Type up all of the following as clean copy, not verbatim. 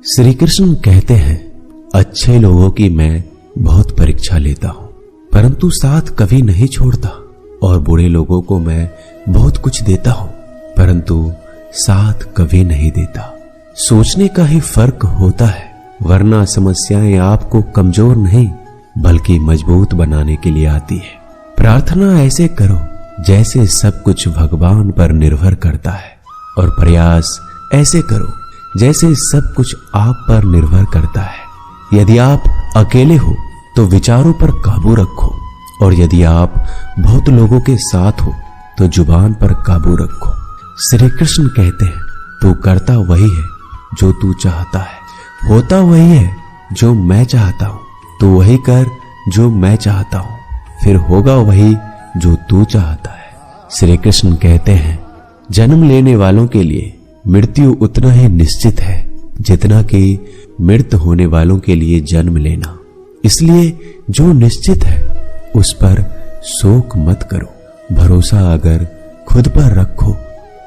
श्री कृष्ण कहते हैं, अच्छे लोगों की मैं बहुत परीक्षा लेता हूं, परंतु साथ कभी नहीं छोड़ता, और बुरे लोगों को मैं बहुत कुछ देता हूं, परंतु साथ कभी नहीं देता। सोचने का ही फर्क होता है, वरना समस्याएं आपको कमजोर नहीं बल्कि मजबूत बनाने के लिए आती है। प्रार्थना ऐसे करो जैसे सब कुछ भगवान पर निर्भर करता है, और प्रयास ऐसे करो जैसे सब कुछ आप पर निर्भर करता है। यदि आप अकेले हो तो विचारों पर काबू रखो, और यदि आप बहुत लोगों के साथ हो तो जुबान पर काबू रखो। श्री कृष्ण कहते हैं, तू करता वही है जो तू चाहता है, होता वही है जो मैं चाहता हूं, तू वही कर जो मैं चाहता हूं, फिर होगा वही जो तू चाहता है। श्री कृष्ण कहते हैं, जन्म लेने वालों के लिए मृत्यु उतना ही निश्चित है जितना कि मृत होने वालों के लिए जन्म लेना। इसलिए जो निश्चित है उस पर शोक मत करो। भरोसा अगर खुद पर रखो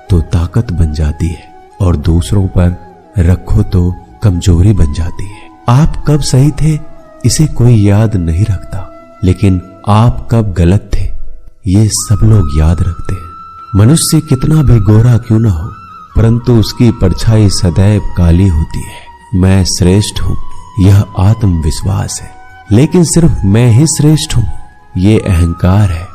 तो ताकत बन जाती है, और दूसरों पर रखो तो कमजोरी बन जाती है। आप कब सही थे इसे कोई याद नहीं रखता, लेकिन आप कब गलत थे ये सब लोग याद रखते हैं। मनुष्य कितना भी गोरा क्यों ना हो, परंतु उसकी परछाई सदैव काली होती है। मैं श्रेष्ठ हूं यह आत्मविश्वास है, लेकिन सिर्फ मैं ही श्रेष्ठ हूं ये अहंकार है,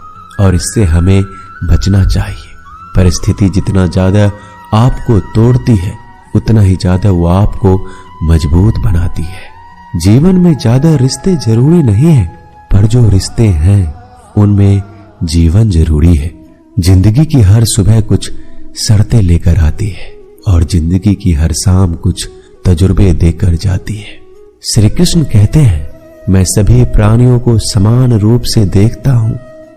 और इससे हमें बचना चाहिए। परिस्थिति जितना ज्यादा आपको तोड़ती है उतना ही ज्यादा वो आपको मजबूत बनाती है। जीवन में ज्यादा रिश्ते जरूरी नहीं है, पर जो रिश्ते हैं उनमें जीवन जरूरी है। जिंदगी की हर सुबह कुछ शर्तें लेकर आती है, और जिंदगी की हर शाम कुछ तजुर्बे देकर जाती है। श्री कृष्ण कहते हैं, मैं सभी प्राणियों को समान रूप से देखता हूं,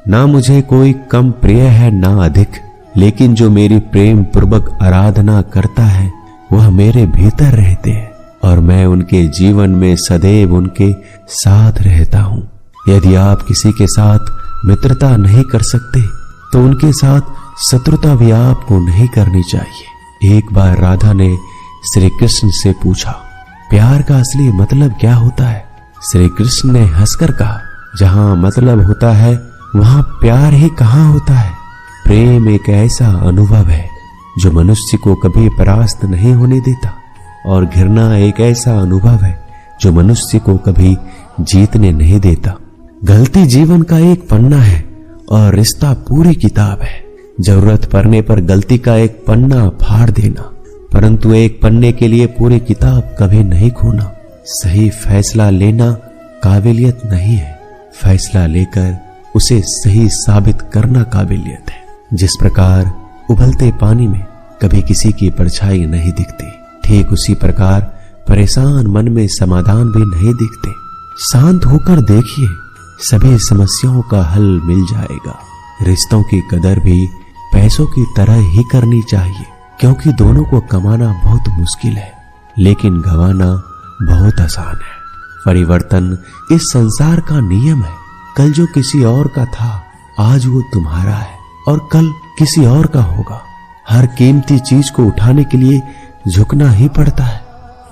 ना मुझे कोई कम प्रिय है ना अधिक, लेकिन जो मेरी प्रेम पूर्वक आराधना करता है वह मेरे भीतर रहते हैं, और मैं उनके जीवन में सदैव उनके साथ रहता हूं। यदि आप किसी के साथ मित्रता नहीं कर सकते तो उनके साथ शत्रुता भी आपको नहीं करनी चाहिए। एक बार राधा ने श्री कृष्ण से पूछा, प्यार का असली मतलब क्या होता है? श्री कृष्ण ने हंसकर कहा, जहां मतलब होता है वहां प्यार ही कहां होता है। प्रेम एक ऐसा अनुभव है जो मनुष्य को कभी परास्त नहीं होने देता, और घृणा एक ऐसा अनुभव है जो मनुष्य को कभी जीतने नहीं देता। गलती जीवन का एक पन्ना है और रिश्ता पूरी किताब है। जरूरत पड़ने पर गलती का एक पन्ना फाड़ देना, परंतु एक पन्ने के लिए पूरी किताब कभी नहीं खोना। सही फैसला लेना काबिलियत नहीं है, फैसला लेकर उसे सही साबित करना काबिलियत है। जिस प्रकार उबलते पानी में कभी किसी की परछाई नहीं दिखती, ठीक उसी प्रकार परेशान मन में समाधान भी नहीं दिखते। शांत होकर देखिए, सभी समस्याओं का हल मिल जाएगा। रिश्तों की कदर भी पैसों की तरह ही करनी चाहिए, क्योंकि दोनों को कमाना बहुत मुश्किल है, लेकिन गंवाना बहुत आसान है। परिवर्तन इस संसार का नियम है। कल जो किसी और का था आज वो तुम्हारा है, और कल किसी और का होगा। हर कीमती चीज को उठाने के लिए झुकना ही पड़ता है।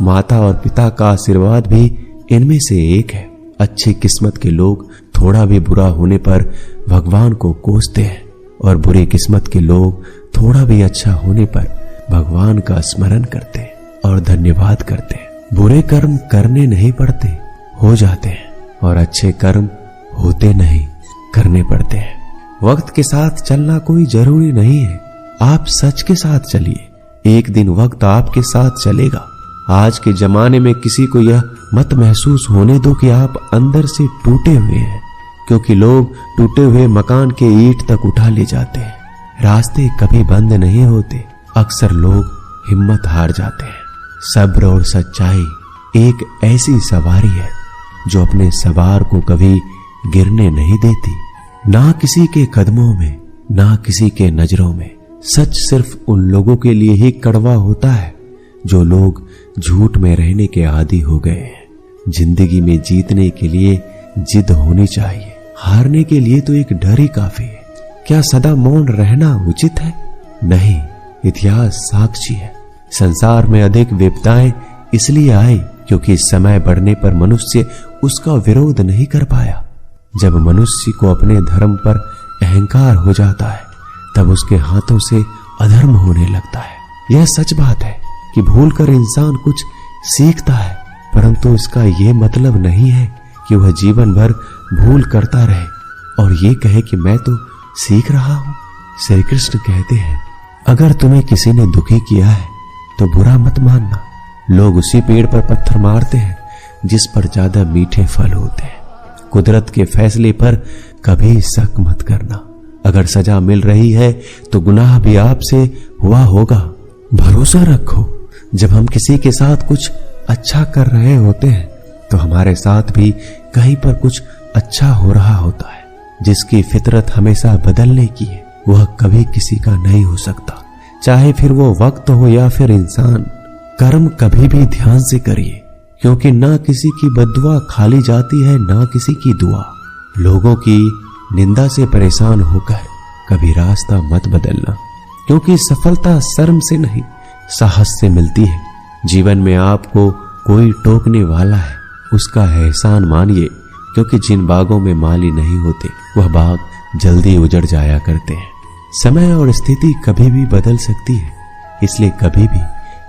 माता और पिता का आशीर्वाद भी इनमें से एक है। अच्छी किस्मत के लोग थोड़ा भी बुरा होने पर भगवान को कोसते हैं, और बुरी किस्मत के लोग थोड़ा भी अच्छा होने पर भगवान का स्मरण करते हैं और धन्यवाद करते हैं। बुरे कर्म करने नहीं पड़ते, हो जाते हैं, और अच्छे कर्म होते नहीं, करने पड़ते हैं। वक्त के साथ चलना कोई जरूरी नहीं है, आप सच के साथ चलिए, एक दिन वक्त आपके साथ चलेगा। आज के जमाने में किसी को यह मत महसूस होने दो कि आप अंदर से टूटे हुए हैं, क्योंकि लोग टूटे हुए मकान के ईंट तक उठा ले जाते हैं। रास्ते कभी बंद नहीं होते, अक्सर लोग हिम्मत हार जाते हैं। सब्र और सच्चाई एक ऐसी सवारी है जो अपने सवार को कभी गिरने नहीं देती, ना किसी के कदमों में, ना किसी के नजरों में। सच सिर्फ उन लोगों के लिए ही कड़वा होता है जो लोग झूठ में रहने के आदी हो गए हैं। जिंदगी में जीतने के लिए जिद होनी चाहिए, हारने के लिए तो एक डर ही काफी है। क्या सदा मौन रहना उचित है? नहीं, इतिहास साक्षी है। संसार में अधिक विपदाएं इसलिए आए क्योंकि समय बढ़ने पर मनुष्य उसका विरोध नहीं कर पाया। जब मनुष्य को अपने धर्म पर अहंकार हो जाता है तब उसके हाथों से अधर्म होने लगता है। यह सच बात है कि भूलकर इंसान कुछ सीखता है, परंतु इसका यह मतलब नहीं है कि वह जीवन भर भूल करता रहे और ये कहे कि मैं तो सीख रहा हूं। श्री कृष्ण कहते हैं, अगर तुम्हें किसी ने दुखी किया है तो बुरा मत मानना। लोग उसी पेड़ पर पत्थर मारते हैं जिस पर ज्यादा मीठे फल होते हैं। कुदरत के फैसले पर कभी शक मत करना। अगर सजा मिल रही है तो गुनाह भी आपसे हुआ होगा। भरोसा रखो, जब हम किसी के साथ कुछ अच्छा कर रहे होते हैं तो हमारे साथ भी कहीं पर कुछ अच्छा हो रहा होता है। जिसकी फितरत हमेशा बदलने की है वह कभी किसी का नहीं हो सकता, चाहे फिर वो वक्त हो या फिर इंसान। कर्म कभी भी ध्यान से करिए, क्योंकि ना किसी की बद्दुआ खाली जाती है ना किसी की दुआ। लोगों की निंदा से परेशान होकर कभी रास्ता मत बदलना, क्योंकि सफलता शर्म से नहीं साहस से मिलती है। जीवन में आपको कोई टोकने वाला है उसका एहसान मानिए, क्योंकि जिन बागों में माली नहीं होते वह बाग जल्दी उजड़ जाया करते हैं। समय और स्थिति कभी भी बदल सकती है, इसलिए कभी भी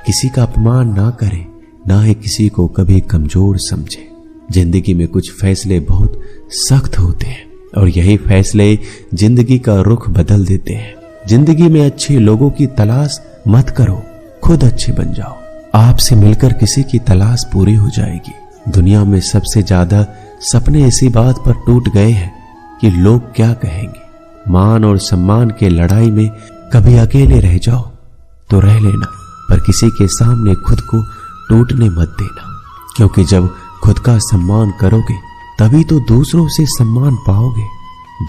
किसी का अपमान ना करें, ना ही किसी को कभी कमजोर समझे। जिंदगी में कुछ फैसले बहुत सख्त होते हैं और यही फैसले जिंदगी का रुख बदल देते हैं। जिंदगी में अच्छे लोगों की तलाश मत करो, खुद अच्छे बन जाओ। आपसे मिलकर किसी की तलाश पूरी हो जाएगी। दुनिया में सबसे ज्यादा सपने इसी बात पर टूट गए हैं कि लोग क्या कहेंगे। मान और सम्मान के लड़ाई में कभी अकेले रह जाओ तो रह लेना, पर किसी के सामने खुद को टूटने मत देना, क्योंकि जब खुद का सम्मान करोगे तभी तो दूसरों से सम्मान पाओगे।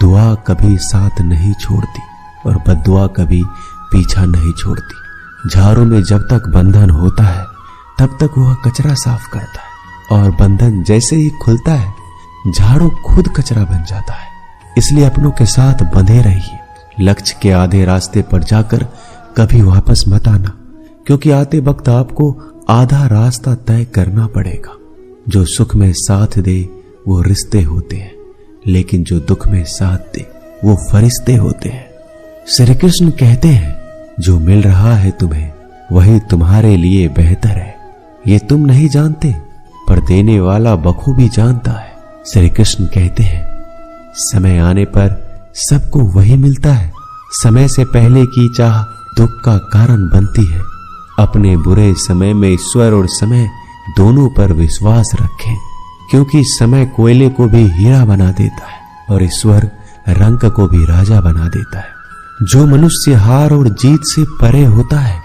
दुआ कभी साथ नहीं छोड़ती और बद्दुआ कभी पीछा नहीं छोड़ती। झाड़ू में जब तक बंधन होता है तब तक वह कचरा साफ करता है, और बंधन जैसे ही खुलता है झाड़ू खुद कचरा बन जाता है। इसलिए अपनों के साथ बंधे रहिए। लक्ष्य के आधे रास्ते पर जाकर कभी वापस मत आना, क्योंकि आते वक्त आपको आधा रास्ता तय करना पड़ेगा। जो सुख में साथ दे वो रिश्ते होते हैं, लेकिन जो दुख में साथ दे वो फरिश्ते होते हैं। श्री कृष्ण कहते हैं, जो मिल रहा है तुम्हें वही तुम्हारे लिए बेहतर है। ये तुम नहीं जानते, पर देने वाला बखूबी जानता है। श्री कृष्ण कहते हैं, समय आने पर सबको वही मिलता है। समय से पहले की चाह दुख का कारण बनती है। अपने बुरे समय में ईश्वर और समय दोनों पर विश्वास रखें, क्योंकि समय कोयले को भी हीरा बना देता है और ईश्वर रंक को भी राजा बना देता है। जो मनुष्य हार और जीत से परे होता है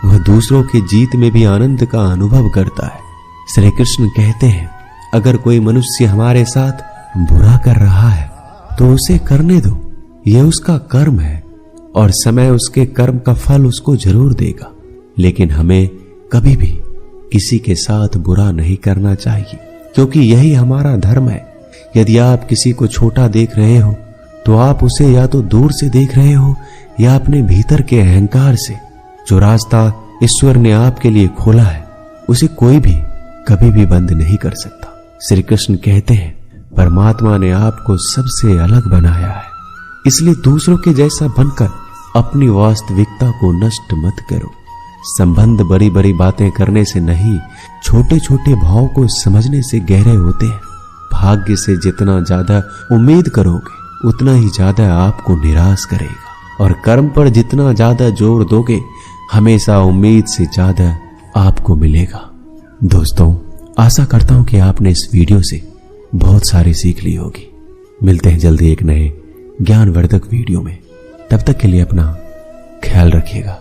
वह दूसरों की जीत में भी आनंद का अनुभव करता है। श्री कृष्ण कहते हैं, अगर कोई मनुष्य हमारे साथ बुरा कर रहा है तो उसे करने दो, यह उसका कर्म है और समय उसके कर्म का फल उसको जरूर देगा। लेकिन हमें कभी भी किसी के साथ बुरा नहीं करना चाहिए, क्योंकि यही हमारा धर्म है। यदि आप किसी को छोटा देख रहे हो तो आप उसे या तो दूर से देख रहे हो या अपने भीतर के अहंकार से। जो रास्ता ईश्वर ने आपके लिए खोला है उसे कोई भी कभी भी बंद नहीं कर सकता। श्री कृष्ण कहते हैं, परमात्मा ने आपको सबसे अलग बनाया है, इसलिए दूसरों के जैसा बनकर अपनी वास्तविकता को नष्ट मत करो। संबंध बड़ी बड़ी बातें करने से नहीं, छोटे छोटे भाव को समझने से गहरे होते हैं। भाग्य से जितना ज्यादा उम्मीद करोगे उतना ही ज्यादा आपको निराश करेगा, और कर्म पर जितना ज्यादा जोर दोगे हमेशा उम्मीद से ज्यादा आपको मिलेगा। दोस्तों, आशा करता हूं कि आपने इस वीडियो से बहुत सारी सीख ली होगी। मिलते हैं जल्दी एक नए ज्ञानवर्धक वीडियो में। तब तक के लिए अपना ख्याल रखिएगा।